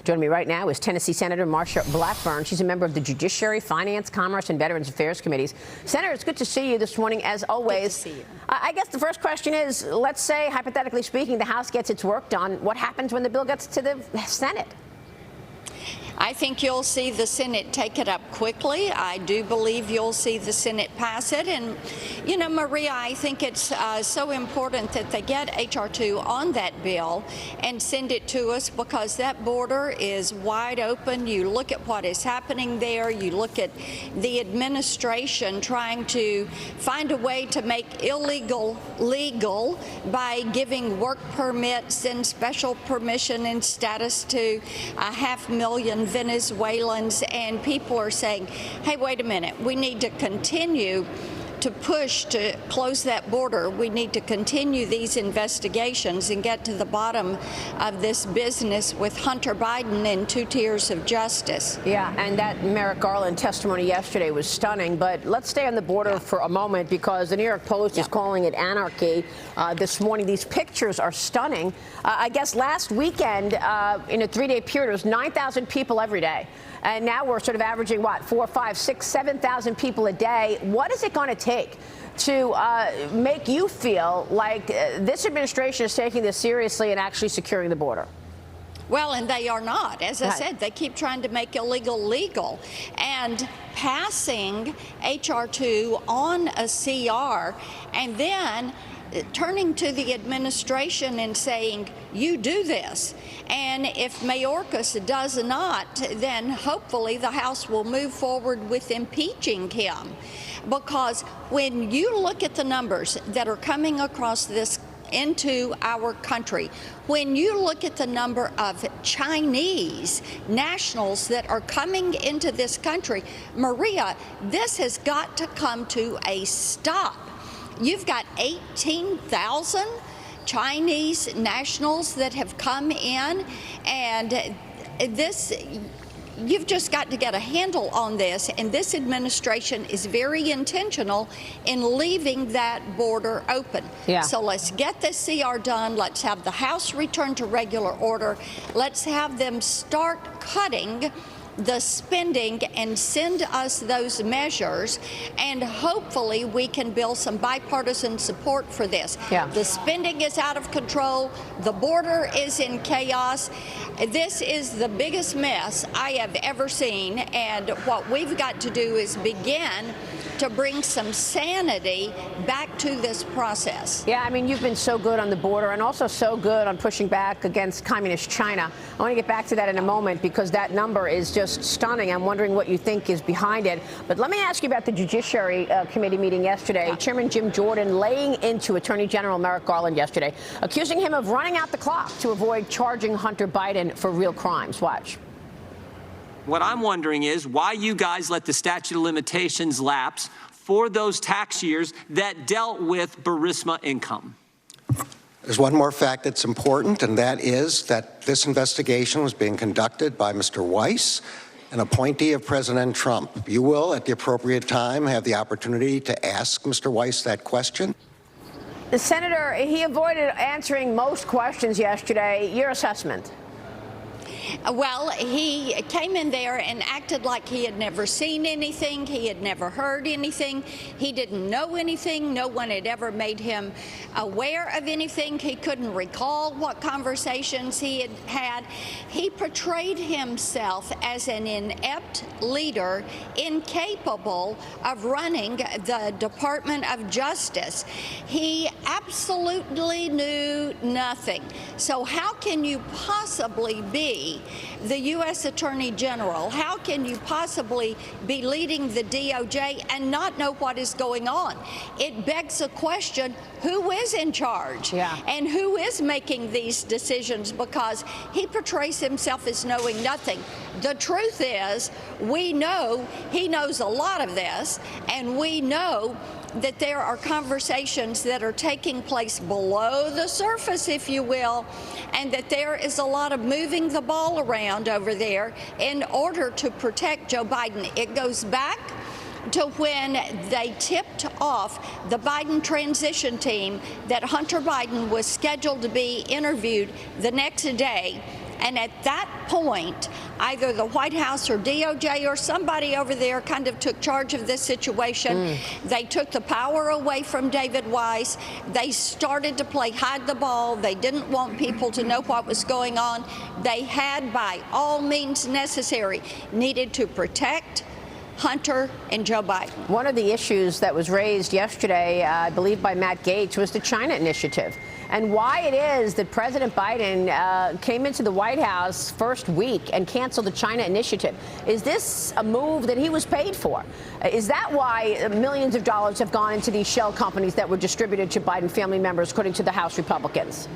Joining me right now is Tennessee Senator Marsha Blackburn. She's a member of the Judiciary, Finance, Commerce, and Veterans Affairs Committees. Senator, it's good to see you this morning, as always. Good to see you. I guess the first question is, let's say, hypothetically speaking, the House gets its work done. What happens when the bill gets to the Senate? I think you'll see the Senate take it up quickly. I do believe you'll see the Senate pass it. And, you know, Maria, I think it's so important that they get H.R. 2 on that bill and send it to us, because that border is wide open. You look at what is happening there. You look at the administration trying to find a way to make illegal legal by giving work permits and special permission and status to 500,000 Venezuelans, and people are saying, hey, wait a minute, we need to continue to push to close that border. We need to continue these investigations and get to the bottom of this business with Hunter Biden and 2 tiers of justice. Yeah, and that Merrick Garland testimony yesterday was stunning. But let's stay on the border for a moment, because the New York Post is calling it anarchy this morning. These pictures are stunning. I guess last weekend, in a 3-day period, it was 9,000 people every day. And now we're sort of averaging, what, 4, 5, 6, 7,000 people a day. What is it going to take to make you feel like this administration is taking this seriously and actually securing the border? Well, and they are not. As I said, they keep trying to make illegal legal. And passing H.R. 2 on a CR and then turning to the administration and saying, you do this. And if Mayorkas does not, then hopefully the House will move forward with impeaching him. Because when you look at the numbers that are coming across this into our country, when you look at the number of Chinese nationals that are coming into this country, Maria, this has got to come to a stop. You've got 18,000 Chinese nationals that have come in, and you've just got to get a handle on this. And this administration is very intentional in leaving that border open. Yeah. So let's get this CR done. Let's have the House return to regular order. Let's have them start cutting the spending and send us those measures, and hopefully we can build some bipartisan support for this. Yeah. The spending is out of control. The border is in chaos. This is the biggest mess I have ever seen, and what we've got to do is begin to bring some sanity back to this process. Yeah, I mean, you've been so good on the border and also so good on pushing back against communist China. I want to get back to that in a moment, because that number is just stunning. I'm wondering what you think is behind it. But let me ask you about the Judiciary Committee meeting yesterday. Yeah. Chairman Jim Jordan laying into Attorney General Merrick Garland yesterday, accusing him of running out the clock to avoid charging Hunter Biden for real crimes. Watch. What I'm wondering is why you guys let the statute of limitations lapse for those tax years that dealt with Bartiromo income. There's one more fact that's important, and that is that this investigation was being conducted by Mr. Weiss, an appointee of President Trump. You will, at the appropriate time, have the opportunity to ask Mr. Weiss that question. The Senator, he avoided answering most questions yesterday. Your assessment? Well, he came in there and acted like he had never seen anything, he had never heard anything, he didn't know anything, no one had ever made him aware of anything, he couldn't recall what conversations he had had. He portrayed himself as an inept leader, incapable of running the Department of Justice. He absolutely knew nothing. So how can you possibly be the U.S. Attorney General? How can you possibly be leading the DOJ and not know what is going on? It begs the question, who is in charge? Yeah. And who is making these decisions? Because he portrays himself as knowing nothing. The truth is, we know he knows a lot of this, and we know that there are conversations that are taking place below the surface, if you will, and that there is a lot of moving the ball around over there in order to protect Joe Biden. It goes back to when they tipped off the Biden transition team that Hunter Biden was scheduled to be interviewed the next day And at that point, either the White House or DOJ or somebody over there kind of took charge of this situation. They took the power away from David Weiss. They started to play hide the ball. They didn't want people to know what was going on. They had, by all means necessary, needed to protect Hunter and Joe Biden. One of the issues that was raised yesterday, I believe by Matt Gaetz, was the China initiative, and why it is that President Biden came into the White House first week and canceled the China initiative. Is this a move that he was paid for? Is that why millions of dollars have gone into these shell companies that were distributed to Biden family members, according to the House Republicans?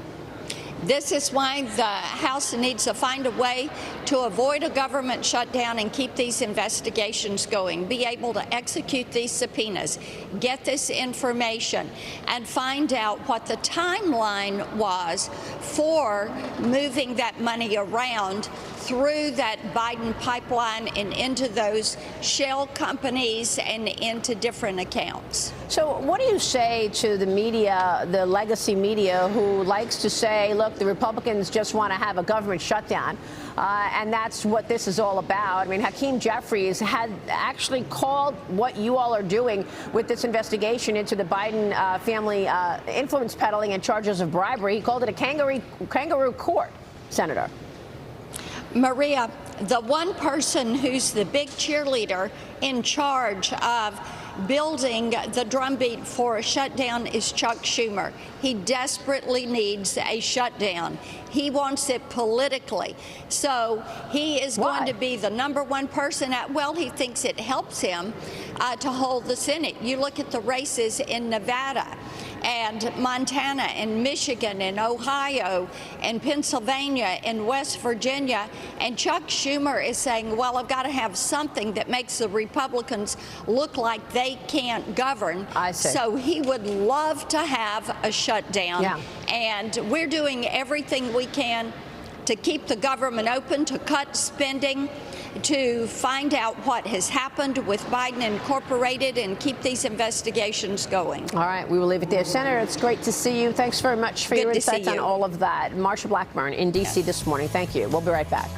This is why the House needs to find a way to avoid a government shutdown and keep these investigations going, be able to execute these subpoenas, get this information, and find out what the timeline was for moving that money around through that Biden pipeline and into those shell companies and into different accounts. So what do you say to the media, the legacy media, who likes to say, look, the Republicans just want to have a government shutdown, and that's what this is all about? I mean, Hakeem Jeffries had actually called what you all are doing with this investigation into the Biden family influence peddling and charges of bribery. He called it a kangaroo court, Senator. Maria, the one person who's the big cheerleader in charge of building the drumbeat for a shutdown is Chuck Schumer. He desperately needs a shutdown. He wants it politically. So he is going to be the #1 person well, he thinks it helps him to hold the Senate. You look at the races in Nevada and Montana and Michigan and Ohio and Pennsylvania and West Virginia, and Chuck Schumer is saying, well, I've got to have something that makes the Republicans look like they can't govern. I see. So he would love to have a shutdown. Yeah. And we're doing everything we can to keep the government open, to cut spending, to find out what has happened with Biden Incorporated and keep these investigations going. All right, we will leave it there. Senator, it's great to see you. Thanks very much for your insights on all of that. Marsha Blackburn in D.C. this morning. Thank you. We'll be right back.